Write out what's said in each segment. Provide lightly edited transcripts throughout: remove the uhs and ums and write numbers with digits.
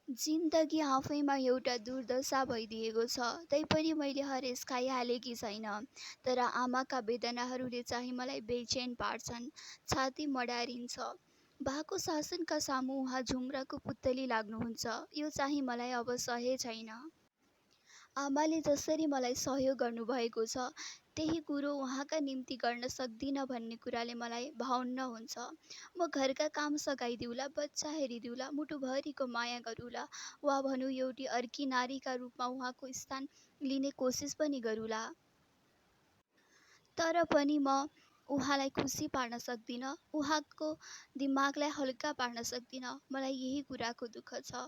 जिन्दगी आफैमा एउटा दुर्दशा भइदिएको छ, तैपनि मैले हरेस खाइहालेकी छैन। तर आमाका वेदनाहरूले चाहिँ मलाई बेचैन पार्छन्, छाती मडारिन्छ। बाको शासनका सामु उहाँ झुम्राको पुतली लाग्नुहुन्छ, यो चाहिँ मलाई अब सहे छैन। आमाले जसरी मलाई सहयोग गर्नुभएको छ, त्यही कुरो उहाँका निम्ति गर्न सक्दिनँ भन्ने कुराले मलाई भावुन्न हुन्छ। म घरका काम सघाइदिउँला, बच्चा हेरिदिउँला, मुटुभरिको माया गरौँला, वा भनौँ एउटी अर्की नारीका रूपमा उहाँको स्थान लिने कोसिस पनि गरौँला। तर पनि म उहाँलाई खुसी पार्न सक्दिनँ, उहाँको दिमागलाई हल्का पार्न सक्दिनँ। मलाई यही कुराको दुःख छ।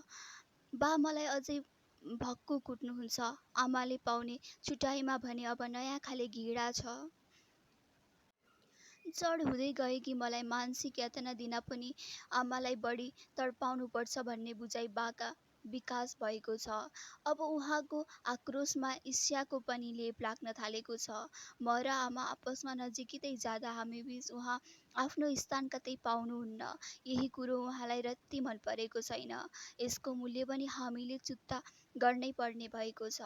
बा मलाई अझै भक्कु कुट्नुहुन्छ। आमाले पाउने छुट्याइमा भने अब नयाँ खाले घिडा छ। जड हुँदै गएकी मलाई मानसिक यातना दिन पनि आमालाई बढी तडपाउनुपर्छ भन्ने बुझाइ बाका विकास भएको छ। अब उहाँको आक्रोशमा ईर्ष्याको पनि लेप लाग्न थालेको छ। म र आमा आपसमा नजिकिँदै जाँदा हामीबीच उहाँ आफ्नो स्थान कतै पाउनुहुन्न, यही कुरो उहाँलाई रत्ती मन परेको छैन। यसको मूल्य पनि हामीले चुक्ता गर्नै पर्ने भएको छ।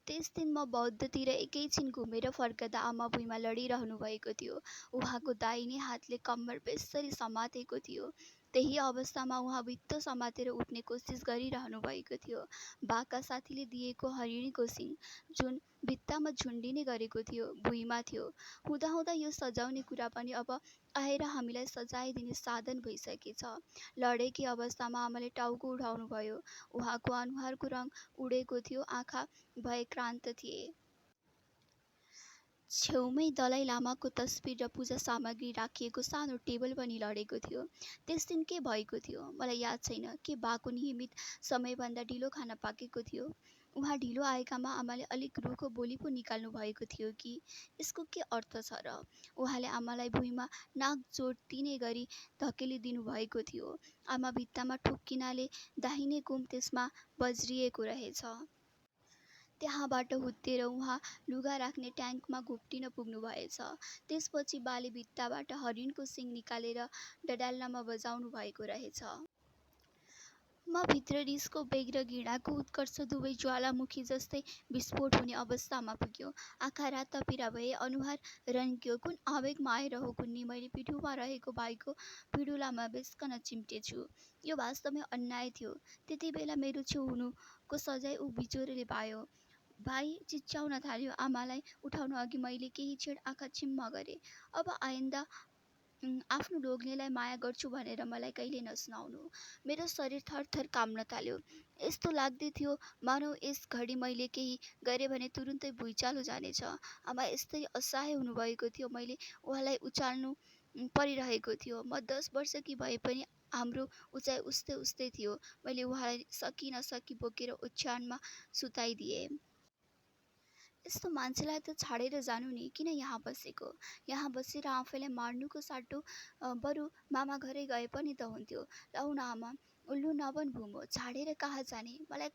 त्यस दिन म बौद्धतिर एकैछिन घुमेर फर्कदा आमा भुइँमा लडिरहनु भएको थियो। उहाँको दाहिने हातले कम्मर बेस्सरी समातेको थियो। त्यही अवस्थामा उहाँ भित्तो समातेर उठ्ने कोसिस गरिरहनु भएको थियो। बाका साथीले दिएको हरिणीको सिङ, जुन भित्तामा झुन्डिने गरेको थियो, भुइँमा थियो। हुँदाहुँदा यो सजाउने कुरा पनि अब आएर हामीलाई सजायदिने साधन भइसकेछ। लडेकी अवस्थामा आमाले टाउको उठाउनु भयो। उहाँको अनुहारको रङ उडेको थियो, आँखा भए क्रान्त थिए। छेउमै दलाइ लामाको तस्बिर र पूजा सामग्री राखिएको सानो टेबल पनि लडेको थियो। त्यस दिन के भएको थियो मलाई याद छैन। के बाको नियमित समयभन्दा ढिलो खाना पाकेको थियो? उहाँ ढिलो आएकामा आमाले अलिक रुखो बोली पो निकाल्नु भएको थियो कि? यसको के अर्थ छ र? उहाँले आमालाई भुइँमा नाक जोड्तिने गरी धकेलिदिनु भएको थियो। आमा भित्तामा ठोक्किनाले दाहिने गुम त्यसमा बज्रिएको रहेछ। त्यहाँबाट हुत्तेर उहाँ लुगा राख्ने ट्याङ्कमा घोप्टिन पुग्नुभएछ। त्यसपछि बाले भित्ताबाट हरिणको सिङ निकालेर डडाल्नमा बजाउनु भएको रहेछ। म भित्र रिसको वेग र घृणाको उत्कर्ष दुवै ज्वालामुखी जस्तै विस्फोट हुने अवस्थामा पुग्यो। आँखा रातापिरा भए, अनुहार रन्क्यो। कुन आवेगमा आएर हो कुन्नी मैले पिठोमा रहेको भाइको पिँडुलामा बेस्कन चिम्टेछु। यो वास्तवमै अन्याय थियो। त्यति बेला मेरो छेउ हुनुको सजाय ऊ बिचोरोले पायो। भाइ चिच्याउन थाल्यो। आमालाई उठाउनु अघि मैले केही क्षण आँखा चिम्म गरेँ। अब आइन्दा आफ्नो लोग्नेलाई माया गर्छु भनेर मलाई कहिले नसुनाउनु। मेरो शरीर थरथर काम्न थाल्यो। यस्तो लाग्दै थियो मानौ यस घडी मैले केही गरेँ भने तुरुन्तै भुइँचालो जानेछ। आमा यस्तै असहाय हुनुभएको थियो। मैले उहाँलाई उचाल्नु परिरहेको थियो। म 10 वर्षकी भए पनि हाम्रो उचाइ उस्तै उस्तै थियो। मैले उहाँलाई सकी नसकी बोकेर ओछ्यानमा सुताइदिएँ। यस्तो मान्छेलाई त छाडेर जानु नि, किन यहाँ बसेको? यहाँ बसेर आफैलाई मार्नुको साटो बरु मामा घरै गए पनि त हुन्थ्यो। लौ न आमा, उल्लु नबन भुमो, छाडेर कहाँ जाने? मलाई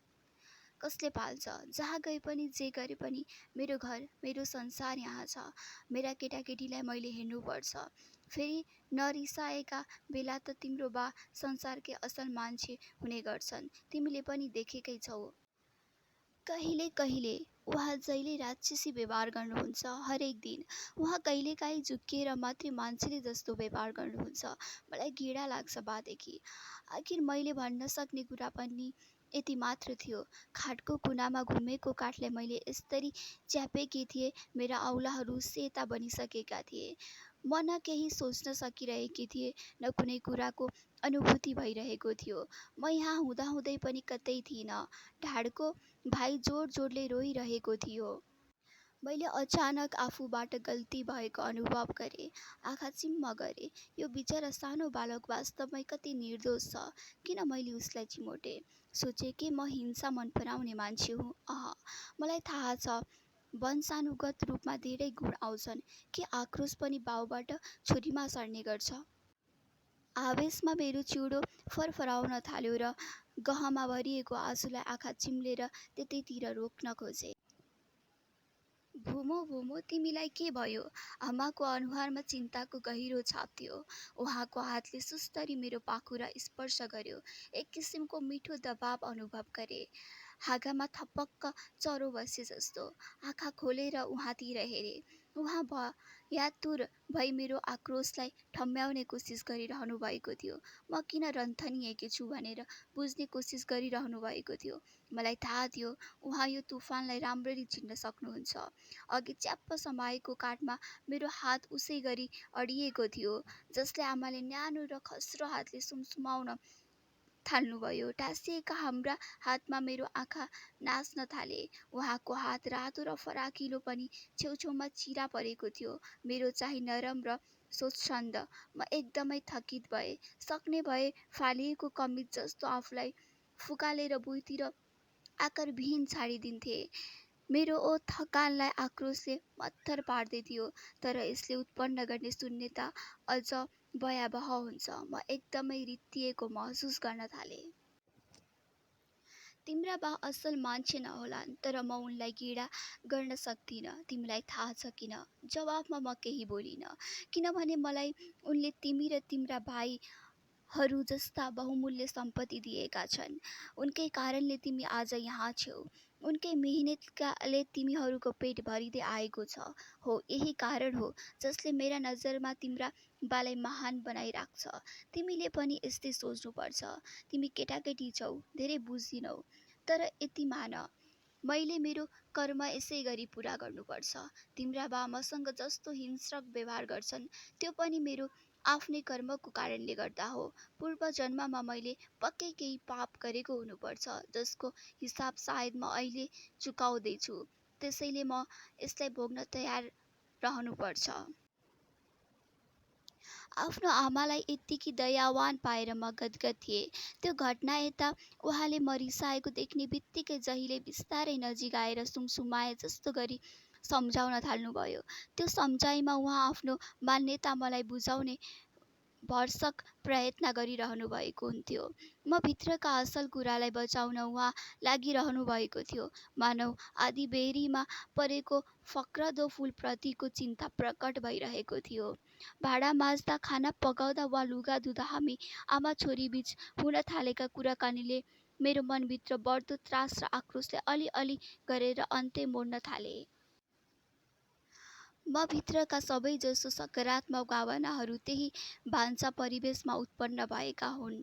कसले पाल्छ? जहाँ गए पनि जे गरे पनि मेरो घर, मेरो संसार यहाँ छ। मेरा केटाकेटीलाई मैले हेर्नुपर्छ। फेरि नरिसाएका बेला त तिम्रो बा संसारकै असल मान्छे हुने गर्छन्। तिमीले पनि देखेकै छौ। कहिले कहिले उहाँ जहिले राक्षसी व्यवहार गर्नुहुन्छ। हरेक दिन उहाँ कहिलेकाहीँ झुक्किएर मात्रै मान्छेले जस्तो व्यवहार गर्नुहुन्छ। मलाई घृणा लाग्छ बादेखि। आखिर मैले भन्न सक्ने कुरा पनि यति मात्र थियो। खाटको कुनामा घुमेको काठलाई मैले यस्तरी च्यापेकी थिएँ, मेरा औलाहरू सेता बनिसकेका थिए। म न केही सोच्न सकिरहेकी थिएँ, न कुनै कुराको अनुभूति भइरहेको थियो। म यहाँ हुँदाहुँदै पनि कतै थिइनँ। ढाडको भाइ जोड जोडले रोइरहेको थियो। मैले अचानक आफूबाट गल्ती भएको अनुभव गरेँ। आँखा चिम्म गरेँ। यो बिचरा सानो बालक वास्तवमै कति निर्दोष छ। किन मैले उसलाई चिमोटेँ? सोचेँ कि म हिंसा मन पराउने मान्छे हुँ। मलाई थाहा छ वंशानुगत रूपमा धेरै गुण आउँछन्। के आक्रोश पनि बाउबाट छोरीमा सर्ने गर्छ? आवेशमा मेरो चिउडो फरफराउन थाल्यो र गहमा भरिएको आँसुलाई आँखा चिम्लेर त्यतैतिर रोक्न खोजेँ। भुमो भुमो तिमीलाई के भयो? आमाको अनुहारमा चिन्ताको गहिरो छाप थियो। उहाँको हातले सुस्तरी मेरो पाखुरा स्पर्श गर्यो। एक किसिमको मिठो दबाव अनुभव गरे। हाँगामा थपक्क चरो बसे जस्तो। आँखा खोलेर उहाँतिर हेरे। उहाँ यातुर भई मेरो आक्रोशलाई ठम्म्याउने कोसिस गरिरहनु भएको थियो। म किन रन्थनिएकी छु भनेर बुझ्ने कोसिस गरिरहनु भएको थियो। मलाई थाहा थियो उहाँ यो तुफानलाई राम्ररी चिन्न सक्नुहुन्छ। अघि च्याप्प समाएको काठमा मेरो हात उसै गरी अडिएको थियो, जसले आमाले न्यानो र खस्रो हातले सुमसुमाउन थाल्नुभयो। टाँसिएका हाम्रा हातमा मेरो आँखा नाच्न थाले। उहाँको हात रातो र फराकिलो पनि छेउछेउमा चिरा परेको थियो। मेरो चाहिँ नरम र स्वच्छन्द। म एकदमै थकित भए। सक्ने भए फालिएको कमिज जस्तो आफूलाई फुकालेर भुइँतिर आकारविहीन छाडिदिन्थे। मेरो ओ थकानलाई आक्रोशले मत्थर पार्दै थियो, तर यसले उत्पन्न गर्ने शून्यता अझ भयावह हुन्छ। म एकदमै रित्तिएको महसुस गर्न थालेँ। तिम्रा बा असल मान्छे नहोलान्, तर म उनलाई घृणा गर्न सक्दिनँ। तिमीलाई थाहा छ किन? जवाफमा म केही बोलिनँ, किनभने मलाई उनले तिमी र तिम्रा भाइहरू जस्ता बहुमूल्य सम्पत्ति दिएका छन्। उनकै कारणले तिमी आज यहाँ छौ। उनकै मेहनतले तिमीहरूको पेट भरिँदै आएको छ। हो, यही कारण हो जसले मेरा नजरमा तिम्रा बालाई महान बनाइराख्छ। तिमीले पनि यस्तै सोच्नुपर्छ। तिमी केटाकेटी छौ, धेरै बुझ्दिनौ, तर यति मान, मैले मेरो कर्म यसै गरी पुरा गर्नुपर्छ। तिम्रा बा मसँग जस्तो हिंस्रक व्यवहार गर्छन्, त्यो पनि मेरो आफ्नै कर्मको कारणले गर्दा हो। पूर्व जन्ममा मैले पक्कै केही पाप गरेको हुनुपर्छ, जसको हिसाब सायद म अहिले चुकाउँदैछु। त्यसैले म यसलाई भोग्न तयार रहनुपर्छ। आफ्नो आमालाई यत्तिकी दयावान पाएर म गदगद थिएँ। त्यो घटना यता उहाँले म रिसाएको देख्ने बित्तिकै जहिले बिस्तारै नजिक आएर सुमसुमाए जस्तो गरी सम्झाउन थाल्नुभयो। त्यो सम्झाइमा उहाँ आफ्नो मान्यता मलाई बुझाउने भरसक प्रयत्न गरिरहनु भएको हुन्थ्यो। म भित्रका असल कुरालाई बचाउन उहाँ लागिरहनु भएको थियो। मानव आधी बेरीमा परेको फक्रदो फुलप्रतिको चिन्ता प्रकट भइरहेको थियो। भाँडा माझ्दा, खाना पकाउँदा वा लुगा धुँदा हामी आमा छोरी बीच हुन थालेका कुराकानीले मेरो मनभित्र बढ्दो त्रास र आक्रोशले अलिअलि गरेर अन्त्य मोड्न थाले। म भित्रका सबैजसो सकारात्मक भावनाहरू त्यही भान्सा परिवेशमा उत्पन्न भएका हुन्,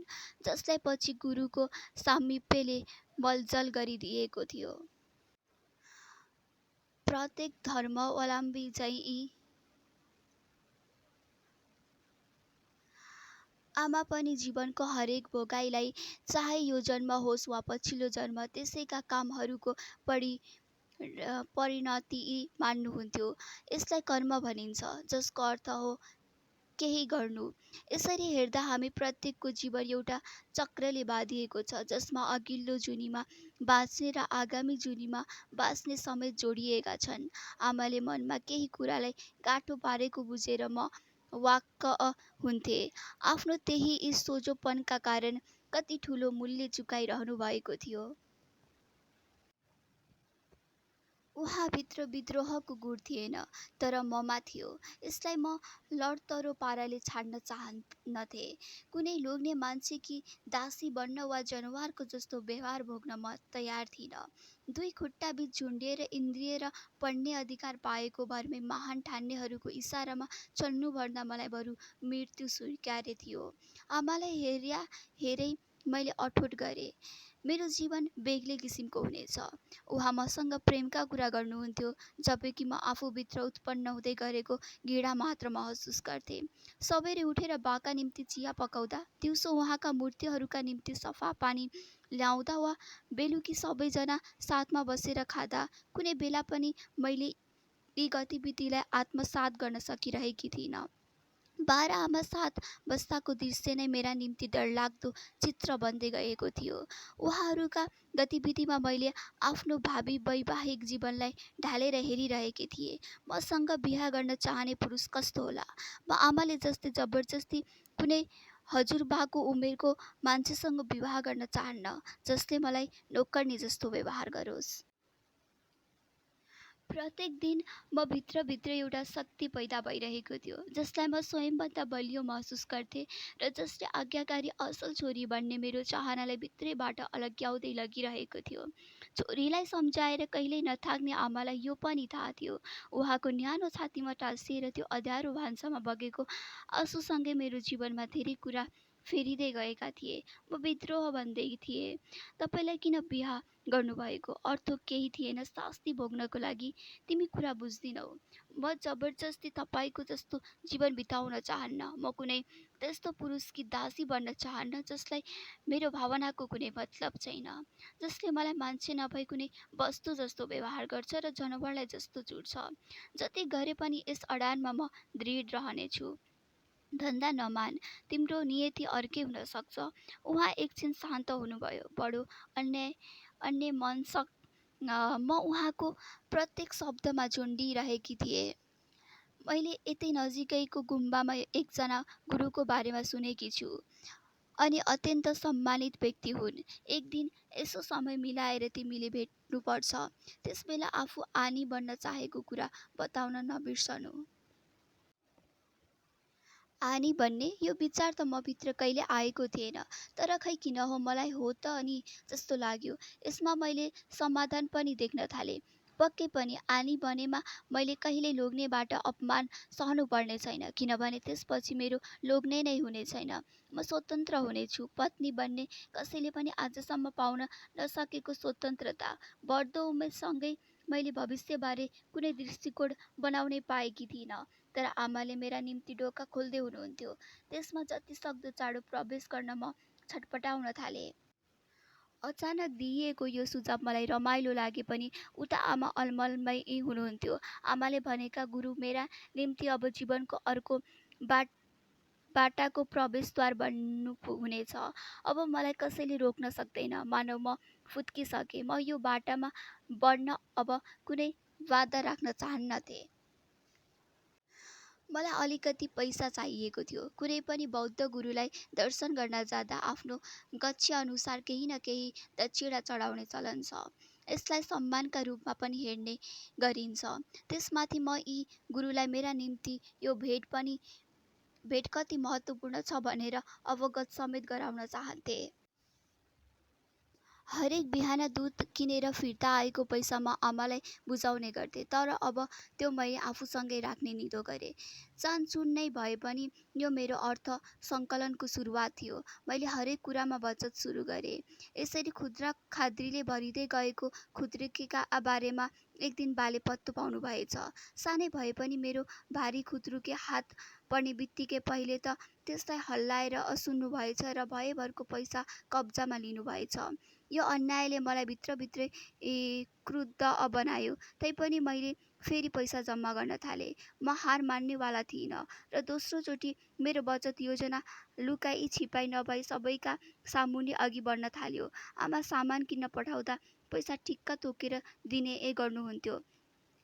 जसलाई पछि गुरुको सामिप्यले मलजल गरिदिएको थियो। प्रत्येक धर्मावलम्बी चाहिँ आमा पनि जीवनको हरेक भोगाइलाई, चाहे यो जन्म होस् वा पछिल्लो जन्म, त्यसैका कामहरूको परिणति मान्नुहुन्थ्यो। यसलाई कर्म भनिन्छ, जसको अर्थ हो केही गर्नु। यसरी हेर्दा हामी प्रत्येकको जीवन एउटा चक्रले बाँधिएको छ, जसमा अघिल्लो जुनीमा बाँच्ने र आगामी जुनीमा बाँच्ने समेत जोडिएका छन्। आमाले मनमा केही कुरालाई गाँठो पारेको बुझेर म वाक्क हुन्थे। आफ्नो त्यही सोझोपनका कारण कति ठुलो मूल्य चुकाइरहनु भएको थियो। उहाँभित्र विद्रोहको गुण थिएन, तर ममा थियो। यसलाई म लडतरो पाराले छाड्न चाहन्नथे। कुनै लोग्ने मान्छेकी दासी बन्न वा जनावरको जस्तो व्यवहार भोग्न म तयार थिइनँ। दुई खुट्टाबीच झुन्डिएर इन्द्रिय र पढ्ने अधिकार पाएको भरमै महान ठान्नेहरूको इसारामा चल्नुभन्दा मलाई बरु मृत्यु स्वीकार्य थियो। आमालाई हेरै मैले अठोट गरेँ, मेरो जीवन बेग्लै किसिमको हुनेछ। उहाँ मसँग प्रेमका कुरा गर्नुहुन्थ्यो, जबकि म आफूभित्र उत्पन्न हुँदै गरेको घृणा मात्र महसुस गर्थेँ। सबेरै उठेर बाका निम्ति चिया पकाउँदा, दिउँसो उहाँका मूर्तिहरूका निम्ति सफा पानी ल्याउँदा वा बेलुकी सबैजना साथमा बसेर खाँदा, कुनै बेला पनि मैले यी गतिविधिलाई आत्मसात गर्न सकिरहेकी थिइनँ। 12 आमा साथ बस्दाको दृश्य नै मेरा निम्ति डरलाग्दो चित्र बन्दै गएको थियो। उहाँहरूका गतिविधिमा मैले आफ्नो भावी वैवाहिक जीवनलाई ढालेर हेरिरहेकी थिएँ। मसँग बिहा गर्न चाहने पुरुष कस्तो होला? म आमाले जस्तै जबरजस्ती कुनै हजुरबाको उमेरको मान्छेसँग विवाह गर्न चाहन्न, जसले मलाई नोकर्नी जस्तो व्यवहार गरोस्। प्रत्येक दिन म भित्रभित्र एउटा शक्ति पैदा भइरहेको थियो जसलाई म स्वयंभन्दा बलियो महसुस गर्थेँ र जसले आज्ञाकारी असल छोरी बन्ने मेरो चाहनालाई भित्रैबाट अलग्याउँदै लगिरहेको थियो। छोरीलाई सम्झाएर कहिल्यै नथाक्ने आमालाई यो पनि थाहा थियो। उहाँको न्यानो छातीमा टाँसिएर त्यो अँध्यारो भान्सामा बगेको आँसुसँगै मेरो जीवनमा धेरै कुरा फेरिँदै गएका थिए। म विद्रोह भन्दै थिएँ, तपाईँलाई किन बिहा गर्नुभएको अर्थ केही थिएन शास्ति भोग्नको लागि। तिमी कुरा बुझ्दिनौ। म जबरजस्ती तपाईँको जस्तो जीवन बिताउन चाहन्न। म कुनै त्यस्तो पुरुषकी दासी बन्न चाहन्न जसलाई मेरो भावनाको कुनै मतलब छैन, जसले मलाई मान्छे नभई कुनै वस्तु जस्तो व्यवहार गर्छ र जनावरलाई जस्तो जुट्छ। जति गरे पनि यस अडानमा म दृढ रहनेछु। धन्दा नमान, तिम्रो नियति अर्कै हुन सक्छ। उहाँ एकछिन शान्त हुनुभयो। बडो अन्याय अन्य मनसक म उहाँको प्रत्येक शब्दमा झुन्डिरहेकी थिएँ। मैले यतै नजिकैको गुम्बामा एकजना गुरुको बारेमा सुनेकी छु अनि अत्यन्त सम्मानित व्यक्ति हुन्। एक दिन यसो समय मिलाएर तिमीले भेट्नुपर्छ। त्यसबेला आफू आनी बन्न चाहेको कुरा बताउन नबिर्सनु। आनी बन्ने यो विचार त म भित्र कहिले आएको थिएन, तर खै किन हो मलाई हो त अनि जस्तो लाग्यो। यसमा मैले समाधान पनि देख्न थालेँ। पक्कै पनि आनी बनेमा मैले कहिले लोग्नेबाट अपमान सहनु पर्ने छैन, किनभने त्यसपछि मेरो लोग्ने नै हुने छैन। म स्वतन्त्र हुनेछु। पत्नी बन्ने कसैले पनि आजसम्म पाउन नसकेको स्वतन्त्रता। बढ्दो उमेरसँगै मैले भविष्यबारे कुनै दृष्टिकोण बनाउनै पाएकी थिइनँ, तर आमाले मेरा निम्ति ढोका खोल्दै हुनुहुन्थ्यो। त्यसमा जति सक्दो चाँडो प्रवेश गर्न म छटपटाउन थालेँ। अचानक दिइएको यो सुझाव मलाई रमाइलो लागे पनि उता आमा अलमलमै हुनुहुन्थ्यो। आमाले भनेका गुरु मेरा निम्ति अब जीवनको अर्को बाटाको प्रवेशद्वार बन्नु हुनेछ। अब मलाई कसैले रोक्न सक्दैन। मानव म फुत्किसकेँ। म यो बाटामा बढ्न अब कुनै बाधा राख्न चाहन्नथेँ। मलाई अलिकति पैसा चाहिएको थियो। कुनै पनि बौद्ध गुरुलाई दर्शन गर्न जाँदा आफ्नो गच्छा अनुसार केही न केही दक्षिणा चढाउने चलन छ। यसलाई सम्मानका रूपमा पनि हेर्ने गरिन्छ। त्यसमाथि म यी गुरुलाई मेरा निम्ति यो भेट कति महत्त्वपूर्ण छ भनेर अवगत समेत गराउन चाहन्थे। हरेक बिहान दुध किनेर फिर्ता आएको पैसा म आमालाई बुझाउने गर्थेँ, तर अब त्यो मैले आफूसँगै राख्ने निधो गरेँ। चानचुन नै भए पनि यो मेरो अर्थ सङ्कलनको सुरुवात थियो। मैले हरेक कुरामा बचत सुरु गरेँ। यसरी खुद्रा खाद्रीले भरिँदै गएको खुद्रुकेका बारेमा एक दिन बाले पत्तो पाउनुभएछ। सानै भए पनि मेरो भारी खुद्रुके हात पर्ने बित्तिकै पहिले त त्यसलाई हल्लाएर असुन्नुभएछ र भएभरको पैसा कब्जामा लिनुभएछ। यो अन्यायले मलाई भित्रभित्रै क्रुद्ध बनायो। तैपनि मैले फेरि पैसा जम्मा गर्न थालेँ। म हार मान्नेवाला थिइनँ र दोस्रोचोटि मेरो बचत योजना लुकाई छिपाई नभई सबैका सामुन्ने अघि बढ्न थाल्यो। आमा सामान किन्न पठाउँदा पैसा ठिक्क तोकेर दिने गर्नुहुन्थ्यो।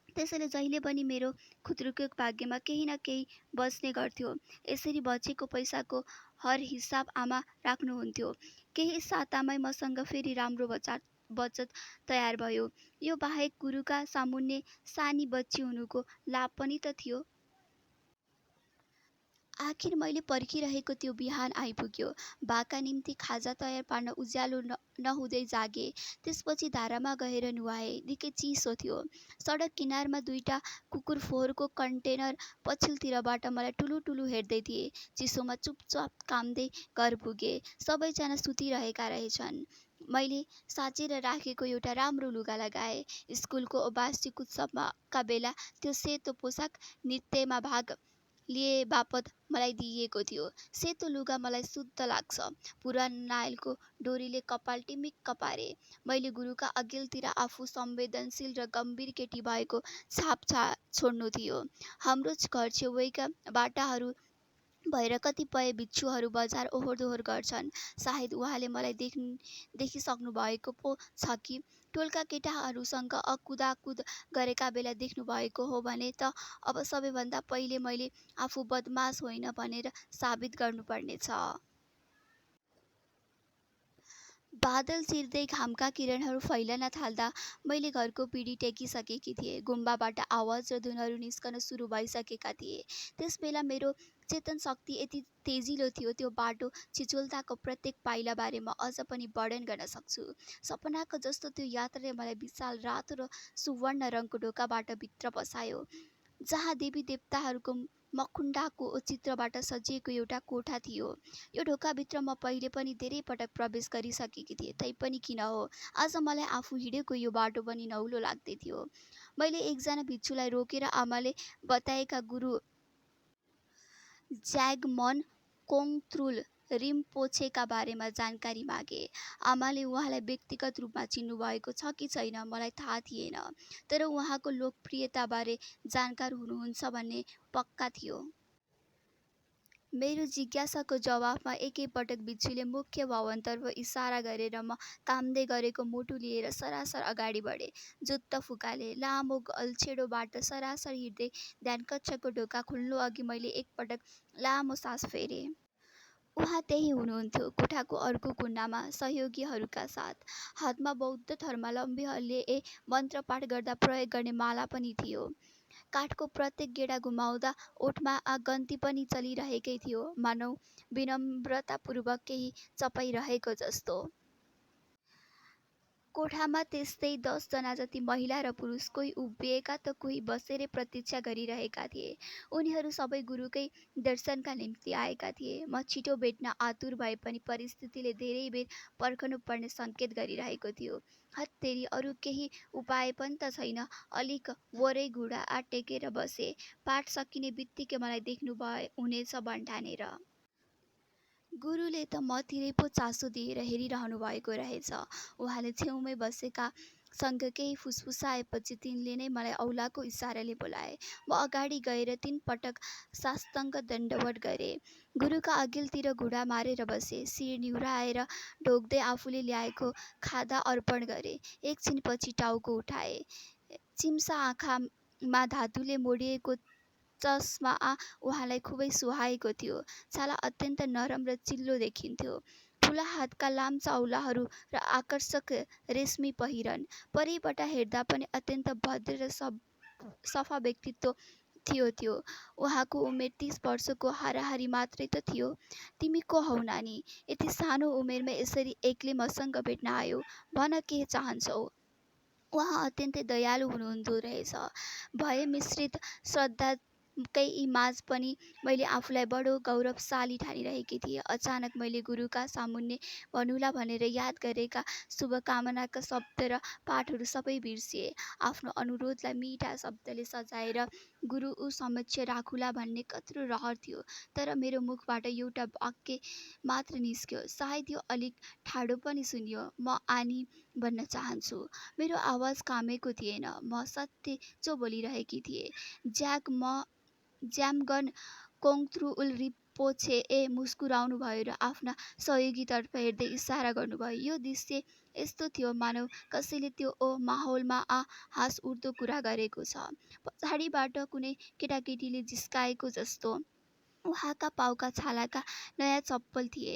त्यसैले जहिले पनि मेरो खुद्रुकेको भाग्यमा केही न केही बच्ने गर्थ्यो। यसरी बचेको पैसाको हर हिसाब आमा राख्नुहुन्थ्यो। केही सातामै मसँग फेरि राम्रो बचत तयार भयो। यो बाहेक गुरुका सामुन्ने सानी बच्ची हुनुको लाभ पनि त थियो। आखिर मैले पर्खिरहेको त्यो बिहान आइपुग्यो। बाका निम्ति खाजा तयार पार्न उज्यालो नहुँदै जागे। त्यसपछि धारामा गएर नुहाए। निकै चिसो थियो। सडक किनारमा दुईटा कुकुर फोहोरको कन्टेनर पछिल्लोतिरबाट मलाई टुलुटुलु हेर्दै थिए। चिसोमा चुपचाप काम्दै घर पुगे। सबैजना सुतिरहेका रहेछन्। मैले साँचेर राखेको एउटा राम्रो लुगा लगाए। स्कुलको वार्षिक उत्सवका बेला त्यो सेतो पोसाक नृत्यमा भाग लिए बापत मलाई दिइएको थियो। सेतो लुगा मलाई शुद्ध लाग्छ। पुरानो नायलको डोरीले कपाल टिमिक्क पारे। मैले गुरुका अघिल्तिर आफू संवेदनशील र गम्भीर केटी भएको छाप छोड्नु थियो। हाम्रो घर छेउैका बाटाहरू भएर कतिपय भिक्षुहरू बजार ओहोरदोहोर गर्छन्। सायद उहाँले मलाई देखिसक्नु भएको पो छ कि टोलका केटाहरूसँग कुदाकुद गरेका बेला देख्नु भएको हो भने त अब सबैभन्दा पहिले मैले आफू बदमास होइन भनेर साबित गर्नुपर्नेछ। बादल चिर्दै घामका किरणहरू फैलन थाल्दा मैले घरको पिँढी टेकिसकेकी थिएँ। गुम्बाबाट आवाज र धुनहरू निस्कन सुरु भइसकेका थिए। त्यसबेला मेरो चेतन शक्ति यति तेजिलो थियो, त्यो बाटो छिचोल्दाको प्रत्येक पाइलाबारे म अझ पनि वर्णन गर्न सक्छु। सपनाको जस्तो त्यो यात्राले मलाई विशाल रातो र सुवर्ण रङको ढोकाबाट भित्र पसायो, जहाँ देवी देवताहरूको मखुण्डाको चित्रबाट सजिएको एउटा कोठा थियो। यो ढोकाभित्र म पहिले पनि धेरै पटक प्रवेश गरिसकेकी थिएँ, तैपनि किन हो आज मलाई आफू हिँडेको यो बाटो पनि नौलो लाग्दै थियो। मैले एकजना भिक्षुलाई रोकेर आमाले बताएका गुरु ज्यागमन कोङत्रुल रिम्पोछेका बारेमा जानकारी मागे। आमाले उहाँलाई व्यक्तिगत रूपमा चिन्नुभएको छ कि छैन मलाई थाहा थिएन, तर उहाँको लोकप्रियताबारे जानकार हुनुहुन्छ भन्ने पक्का थियो। मेरो जिज्ञासाको जवाफमा एकैपटक भिक्षुले मुख्य भवनतर्फ इसारा गरेर म काम्दै गरेको मुटु लिएर सरासर अगाडि बढेँ। जुत्ता फुकाले लामो अल्छेडो बाटो सरासर हिँड्दै ध्यानकक्षको ढोका खुल्नु अघि मैले एकपटक लामो सास फेरेँ। उहाँ त्यही हुनुहुन्थ्यो, कोठाको अर्को कुनामा सहयोगीहरूका साथ। हातमा बौद्ध धर्मावलम्बीहरूले मन्त्रपाठ गर्दा प्रयोग गर्ने माला पनि थियो। काठको प्रत्येक गेडा घुमाउँदा ओठमा गन्ती पनि चलिरहेकै थियो, मानौ विनम्रतापूर्वक केही चपाइरहेको जस्तो। कोठामा त्यस्तै 10 जना जति महिला र पुरुष, कोही उभिएका त कोही बसेरै प्रतीक्षा गरिरहेका थिए। उनीहरू सबै गुरुकै दर्शनका निम्ति आएका थिए। म छिटो भेट्न आतुर भए पनि परिस्थितिले धेरै बेर पर्खनुपर्ने सङ्केत गरिरहेको थियो। हत्तेरी, अरू केही उपाय पनि त छैन। अलिक वरै घुँडा टेकेर बसे। पाठ सकिने बित्तिकै मलाई देख्नु हुनेछ भन्ठानेर। गुरुले त मतिरै पो चासो दिएर हेरिरहनु भएको रहेछ। उहाँले छेउमै बसेकासँग केही फुसफुसाएपछि तिनले नै मलाई औलाको इसाराले बोलाए। म अगाडि गएर 3 पटक साष्टाङ्ग दण्डवत गरेँ। गुरुका अघिल्तिर घुँडा मारेर बसेँ। शिर निहुराएर ढोग्दै आफूले ल्याएको खादा अर्पण गरेँ। एकछिनपछि टाउको उठाएँ। चिम्सा आँखामा धातुले मोडिएको चस्मा उहाँलाई खुबै सुहाएको थियो। छाला अत्यन्त नरम र चिल्लो देखिन्थ्यो। ठुला हातका लाम्चा औलाहरू र आकर्षक रेशमी पहिरन। परैबाट हेर्दा पनि अत्यन्त भद्र र सफा व्यक्तित्व थियो त्यो। उहाँको उमेर 30 वर्षको हाराहारी मात्रै त थियो। तिमी को हौ नानी? यति सानो उमेरमा यसरी एक्लै मसँग भेट्न आयो? भन के चाहन्छौ? उहाँ अत्यन्तै दयालु हुनुहुँदो रहेछ। भय मिश्रित श्रद्धाकै माझ पनि मैले आफूलाई बडो गौरवशाली ठानिरहेकी थिएँ। अचानक मैले गुरुका सामुन्ने भनुला भनेर याद गरेका शुभकामनाका शब्द र पाठहरू सबै बिर्सिएँ। आफ्नो अनुरोधलाई मिठा शब्दले सजाएर गुरु ऊ समक्ष राखुला भन्ने कत्रो रहर थियो, तर मेरो मुखबाट एउटा वाक्य मात्र निस्क्यो। सायद यो अलिक ठाडो पनि सुनियो। म आनी भन्न चाहन्छु। मेरो आवाज कामेको थिएन। म सत्य जो बोलिरहेकी थिएँ। ज्यामगन कोङत्रुल रिम्पोछे मुस्कुराउनु भयो र आफ्ना सहयोगीतर्फ हेर्दै इसारा गर्नुभयो। यो दृश्य यस्तो थियो मानौ कसैले त्यो माहौलमा हाँस उठ्दो कुरा गरेको छ। पछाडिबाट कुनै केटाकेटीले जिस्काएको जस्तो। उहाँका पाउका छालाका नयाँ चप्पल थिए।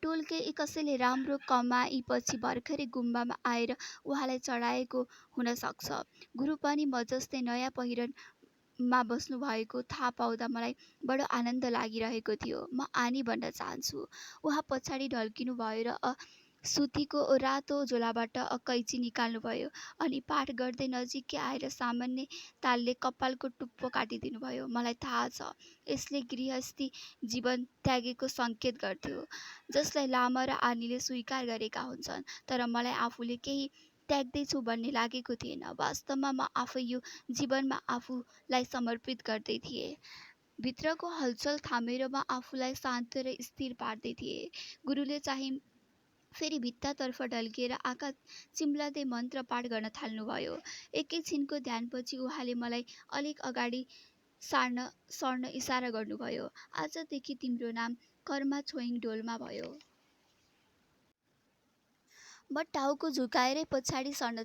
टोलकै कसैले राम्रो कमाईपछि भर्खरै गुम्बामा आएर उहाँलाई चढाएको हुन सक्छ। गुरु पनि म जस्तै नयाँ पहिरनमा बस्नुभएको थाहा पाउँदा मलाई बडो आनन्द लागिरहेको थियो। म आनी भन्न चाहन्छु। उहाँ पछाडि ढल्किनु भयो र सुतीको रातो झोलाबाट कैची निकाल्नुभयो अनि पाठ गर्दै नजिकै आएर सामान्य तालले कपालको टुप्पो काटिदिनुभयो। मलाई थाहा छ, यसले गृहस्थी जीवन त्यागेको सङ्केत गर्थ्यो, जसलाई लामा र आनीले स्वीकार गरेका हुन्छन्, तर मलाई आफूले केही त्याग्दैछु भन्ने लागेको थिएन। वास्तवमा म आफै यो जीवनमा आफूलाई समर्पित गर्दै थिएँ। भित्रको हलचल थामेर म आफूलाई शान्त र स्थिर पार्दै थिएँ। गुरुले चाहिँ फेरि भित्तातर्फ ढल्किएर आँखा चिम्लदै मन्त्र पाठ गर्न थाल्नुभयो। एकैछिनको ध्यानपछि उहाँले मलाई अलिक अगाडि सर्न इसारा गर्नुभयो। आजदेखि तिम्रो नाम कर्मा छोइङ डोल्मा भयो। म टाउको झुकाएरै पछाडि सर्न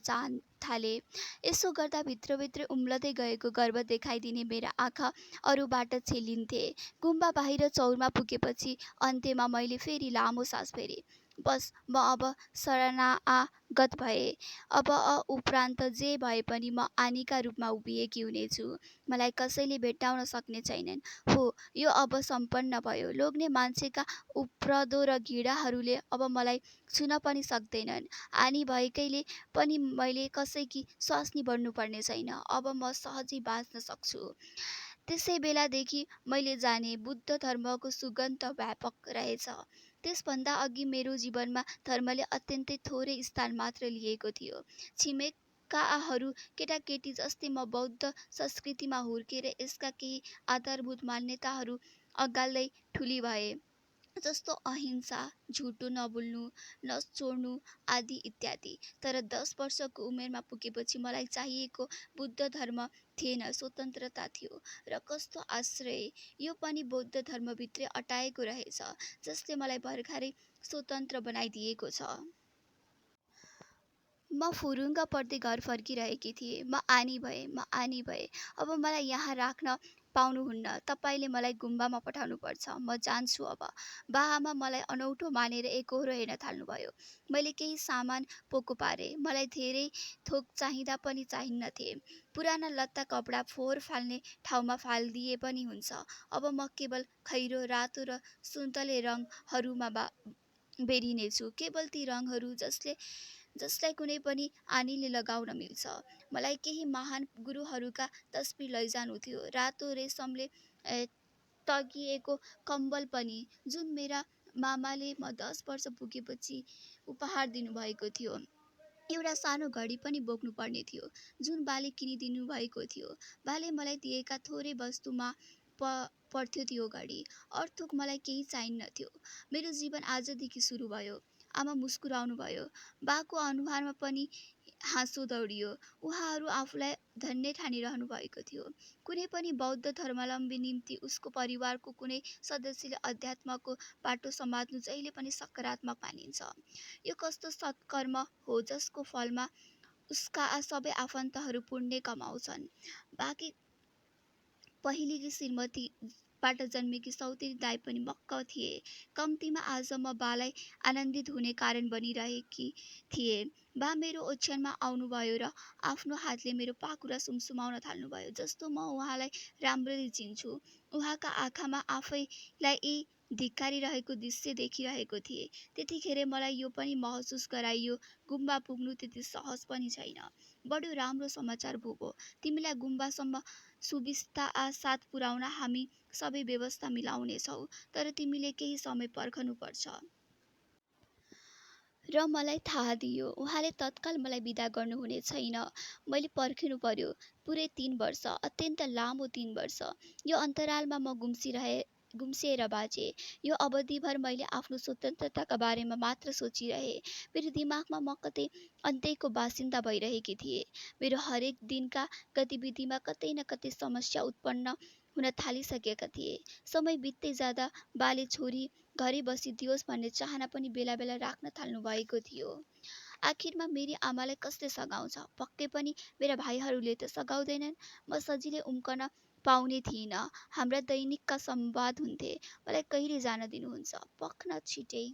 थालेँ। यसो गर्दा भित्रभित्रै उम्लदै गएको गर्व देखाइदिने मेरा आँखा अरूबाट छेलिन्थे। गुम्बा बाहिर चौरमा पुगेपछि अन्त्यमा मैले फेरि लामो सास फेरेँ। बस म अब शरणागत भएँ। उपरान्त जे भए पनि म आनीका रूपमा उभिएकी हुनेछु। मलाई कसैले भेट्टाउन सक्ने छैनन्। हो, यो अब सम्पन्न भयो। लोग्ने मान्छेका उपद्रव र घृणाहरूले अब मलाई छुन पनि सक्दैनन्। आनी भएकैले पनि मैले कसैकी स्वास्नी बन्नुपर्ने छैन। अब म सहजै बाँच्न सक्छु। त्यसै बेलादेखि मैले जाने बुद्ध धर्मको सुगन्ध व्यापक रहेछ। त्यसभन्दा अघि मेरो जीवनमा धर्मले अत्यन्तै थोरै स्थान मात्र लिएको थियो। छिमेकाहरू केटाकेटी जस्तै म बौद्ध संस्कृतिमा हुर्केर यसका केही आधारभूत मान्यताहरू अँगाल्दै ठुली भए, जस्तो अहिंसा, झुटो नबोल्नु, नचोर्नु आदि इत्यादि। तर 10 वर्षको उमेरमा पुगेपछि मलाई चाहिएको बुद्ध धर्म थिएन, स्वतन्त्रता थियो। र कस्तो आश्चर्य, यो पनि बौद्ध धर्मभित्रै अटाएको रहेछ, जसले मलाई भर्खरै स्वतन्त्र बनाइदिएको छ। म फुरुङ्ग पर्दै घर फर्किरहेकी थिएँ। म आनी भएँ। अब मलाई यहाँ राख्न पाउनुहुन्न। तपाईँले मलाई गुम्बामा पठाउनुपर्छ। म जान्छु अब। बाआमा मलाई अनौठो मानेर एकहोरो हेर्न थाल्नुभयो। मैले केही सामान पोको पारेँ। मलाई धेरै थोक चाहिँदा पनि चाहिन्नथे। पुराना लत्ता कपडा फोहोर फाल्ने ठाउँमा फालिदिए पनि हुन्छ। अब म केवल खैरो, रातो र सुन्तले रङहरूमा बेरिनेछु। केवल ती रङहरू जसलाई कुनै पनि आनीले लगाउन मिल्छ। मलाई केही महान गुरुहरूका तस्बिर लैजानु थियो। रातो रेशमले तगिएको कम्बल पनि, जुन मेरा मामाले म 10 वर्ष पुगेपछि उपहार दिनुभएको थियो। एउटा सानो घडी पनि बोक्नु पर्ने थियो, जुन बाले किनिदिनु भएको थियो। बाले मलाई दिएका थोरै वस्तुमा पर्थ्यो त्यो घडी। अर्थात् मलाई केही चाहिन्नथ्यो। मेरो जीवन आजदेखि सुरु भयो। आमा मुस्कुराउनु भयो। बाको अनुहारमा पनि हाँसो दौडियो। उहाँहरू आफूलाई धन्य ठानिरहनु भएको थियो। कुनै पनि बौद्ध धर्मावलम्बी निम्ति उसको परिवारको कुनै सदस्यले अध्यात्मको बाटो समात्नु जहिले पनि सकारात्मक मानिन्छ। यो कस्तो सत्कर्म हो जसको फलमा उसका सबै आफन्तहरू पुण्य कमाउँछन्। बाकी पहिलेकी श्रीमतीबाट जन्मेकी सौतेनी दाइ पनि मक्क थिए। कम्तीमा आज म बालाई आनन्दित हुने कारण बनिरहेकी थिए। बा मेरो ओछ्यानमा आउनुभयो र आफ्नो हातले मेरो पाखुरा सुमसुमाउन थाल्नुभयो, जस्तो म उहाँलाई राम्ररी चिन्छु। उहाँका आँखामा आफैलाई धिक्कारिरहेको दृश्य देखिरहेको थिएँ। त्यतिखेर मलाई यो पनि महसुस गराइयो, गुम्बा पुग्नु त्यति सहज पनि छैन। बडो राम्रो समाचार भुपो, तिमीलाई गुम्बासम्म सुविस्ता साथ पुर्याउन हामी सबै व्यवस्था मिलाउनेछौँ, तर तिमीले केही समय पर्खनुपर्छ। र मलाई थाहा दियो, उहाँले तत्काल मलाई बिदा गर्नुहुने छैन। मैले पर्खिनु पर्यो। पुरै 3 वर्ष, अत्यन्त लामो 3 वर्ष। यो अन्तरालमा म गुम्सिएर बाँचे। यो अवधिभर मैले आफ्नो स्वतन्त्रताका बारेमा मात्र सोचिरहेँ। मेरो दिमागमा म कतै अन्त्यको बासिन्दा भइरहेकी थिएँ। मेरो हरेक दिनका गतिविधिमा कतै न कतै समस्या उत्पन्न हुन थालिसकेका थिए। समय बित्दै जाँदा बाले छोरी घरै बसिदियोस् भन्ने चाहना पनि बेला बेला राख्न थाल्नु भएको थियो। आखिरमा मेरी आमालाई कसले सघाउँछ? पक्कै पनि मेरा भाइहरूले त सघाउँदैनन्। म सजिलै उम्कन पाउने थिइनँ। हाम्रा दैनिकका संवाद हुन्थे। मलाई कहिले जान दिनुहुन्छ? पख्न छिटै।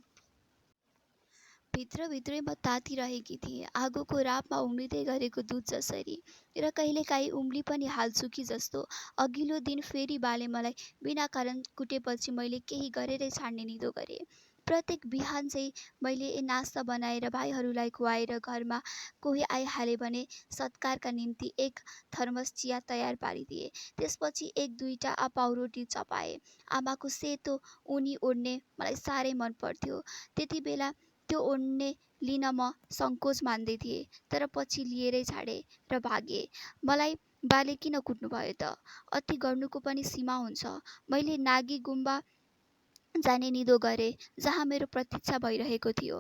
भित्रभित्रै म तातिरहेकी थिएँ, आगोको रापमा उम्लिँदै गरेको दुध जसरी। र कहिलेकाहीँ उम्ली पनि हाल्छु कि जस्तो। अघिल्लो दिन फेरि बाले मलाई बिना कारण कुटेपछि मैले केही गरेरै छाड्ने निधो गरेँ। प्रत्येक बिहान चाहिँ मैले नास्ता बनाएर भाइहरूलाई खुवाएर घरमा कोही आइहाले भने सत्कारका निम्ति एक थर्मस चिया तयार पारिदिए। त्यसपछि 1-2टा पाउरोटी चपाए। आमाको सेतो ऊनी ओढ्ने मलाई साह्रै मन पर्थ्यो। त्यति बेला त्यो ओढ्ने लिन म सङ्कोच मान्दै थिएँ, तर पछि लिएरै छाडेँ र भागेँ। मलाई बाले किन कुट्नुभयो त? अति गर्नुको पनि सीमा हुन्छ। मैले नागी गुम्बा जाने निधो गरेँ, जहाँ मेरो प्रतीक्षा भइरहेको थियो।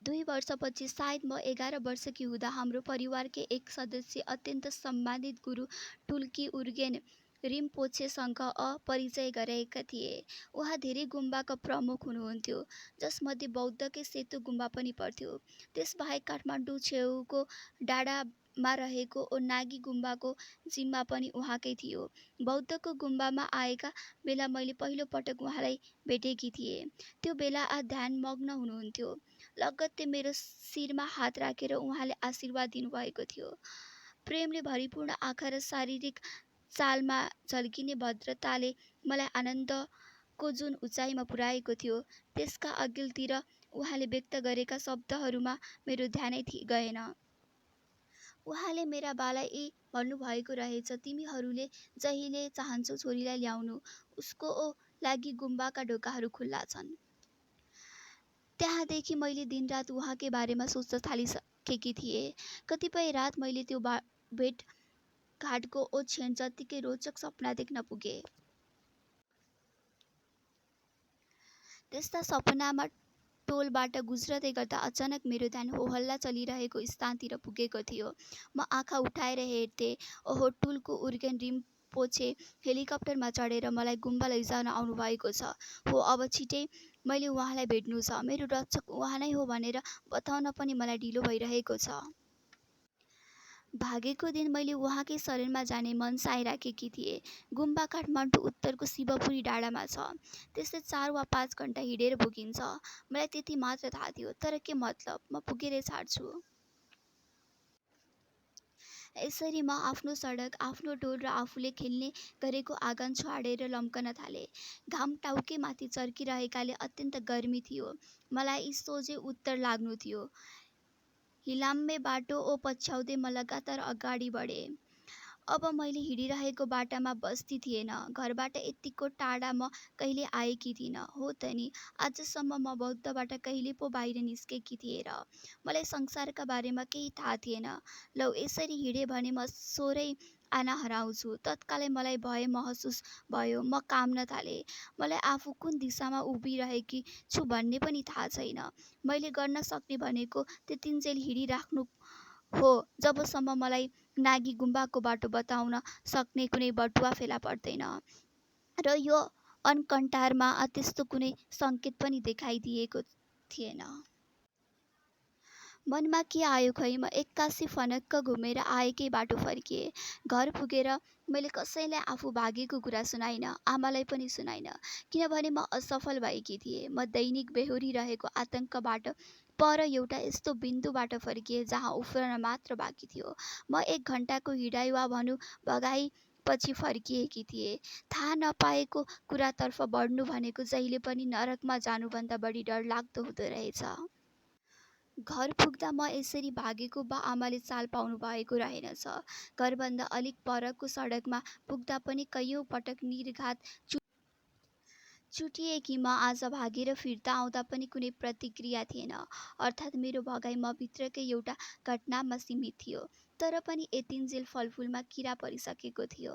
2 वर्षपछि, सायद म 11 वर्षकी हुँदा, हाम्रो परिवारकै एक सदस्य अत्यन्त सम्मानित गुरु टुल्की उर्गेन रिम्पोछेसँग परिचय गराएका थिए। उहाँ धेरै गुम्बाका प्रमुख हुनुहुन्थ्यो, जसमध्ये बौद्धकै सेतो गुम्बा पनि पर्थ्यो। त्यसबाहेक काठमाडौँ छेउको डाँडा मा रहेको ओ नागी गुम्बाको जिम्मा पनि उहाँकै थियो। बौद्धको गुम्बामा आएका बेला मैले पहिलो पटक उहाँलाई भेटेकी थिएँ। त्यो बेला ध्यान मग्न हुनुहुन्थ्यो। लगत्तै मेरो शिरमा हात राखेर उहाँले आशीर्वाद दिनुभएको थियो। प्रेमले भरिपूर्ण आँखा र शारीरिक चालमा झल्किने भद्रताले मलाई आनन्दको जुन उचाइमा पुर्याएको थियो, त्यसका अघिल्तिर उहाँले व्यक्त गरेका शब्दहरूमा मेरो ध्यानै गएन। उहाँले मेरा बालाई भन्नुभएको रहेछ, तिमीहरूले जहिले चाहन्छौ छोरीलाई ल्याउनु, उसको लागि गुम्बाका ढोकाहरू खुल्ला छन्। त्यहाँदेखि मैले दिनरात उहाँकै बारेमा सोच्न थालिसकेकी थिएँ। कतिपय रात मैले त्यो भेटघाटको क्षण जत्तिकै रोचक सपना देख्न पुगेँ। त्यस्ता सपनामा टोलबाट गुज्रदै गर्दा अचानक मेरो ध्यान होहल्ला चलिरहेको स्थानतिर पुगेको थियो। म आँखा उठाएर हेर्थेँ। ओहो, टुलको उर्गेन रिम्पोछे हेलिकप्टरमा चढेर मलाई गुम्बा लैजान आउनुभएको छ। हो, अब छिटै मैले उहाँलाई भेट्नु छ। मेरो रक्षक उहाँ नै हो भनेर बताउन पनि मलाई ढिलो भइरहेको छ। भागेको दिन मैले उहाँकै शरणमा जाने मनसा आइराखेकी थिएँ। गुम्बा काठमाडौँ उत्तरको शिवपुरी डाँडामा छ। त्यसले 4 वा 5 घण्टा हिँडेर पुगिन्छ। मलाई त्यति मात्र थाहा थियो। तर के मतलब, म पुगेरै छाड्छु। यसरी म आफ्नो सडक, आफ्नो डोर र आफूले खेल्ने गरेको आँगन छाडेर लम्कन थालेँ। घाम टाउकेमाथि चर्किरहेकाले अत्यन्त गर्मी थियो। मलाई सोझै उत्तर लाग्नु थियो। हिलाम्मे बाटो पछ्याउँदै म लगातार अगाडि बढेँ। अब मैले हिँडिरहेको बाटामा बस्ती थिएन। घरबाट यत्तिको टाढा म कहिले आएकी थिइनँ। हो त नि, आजसम्म म बौद्धबाट कहिले पो बाहिर निस्केकी थिएँ र मलाई संसारका बारेमा केही थाहा थिएन। लौ, यसरी हिँडेँ भने म सोरै आना हराउँछु। तत्कालै मलाई भय महसुस भयो। म काम्न थालेँ। मलाई आफू कुन दिशामा उभिरहेकी छु भन्ने पनि थाहा छैन। मैले गर्न सक्ने भनेको त्यतिन्जेल हिँडिराख्नु हो, जबसम्म मलाई नागी गुम्बाको बाटो बताउन सक्ने कुनै बटुवा फेला पर्दैन। र यो अनकन्टारमा त्यस्तो कुनै सङ्केत पनि देखाइदिएको थिएन। मनमा के आयो खै, म एक्कासी फनक्क घुमेर आएकै बाटो फर्किएँ। घर पुगेर मैले कसैलाई आफू भागेको कुरा सुनाइनँ। आमालाई पनि सुनाइनँ। किनभने म असफल भएकी थिएँ। म दैनिक बेहोरिरहेको आतङ्कबाट पर एउटा यस्तो बिन्दुबाट फर्किएँ जहाँ उफ्रन मात्र बाँकी थियो। म 1 घण्टाको हिँडाइ वा भनौँ भगाइ पछि फर्किएकी थिएँ। थाहा नपाएको कुरातर्फ बढ्नु भनेको जहिले पनि नरकमा जानुभन्दा बढी डरलाग्दो हुँदो रहेछ। घर पुग्दा म यसरी भागेको बा आमाले चाल पाउनु भएको रहेनछ। घरभन्दा अलिक परको सडकमा पुग्दा पनि कैयौँ पटक निर्घात छुटिएकी म आज भागेर फिर्ता आउँदा पनि कुनै प्रतिक्रिया थिएन। अर्थात् मेरो भगाइ म भित्रकै एउटा घटनामा सीमित थियो। तर पनि यतिन्जेल फलफुलमा किरा परिसकेको थियो।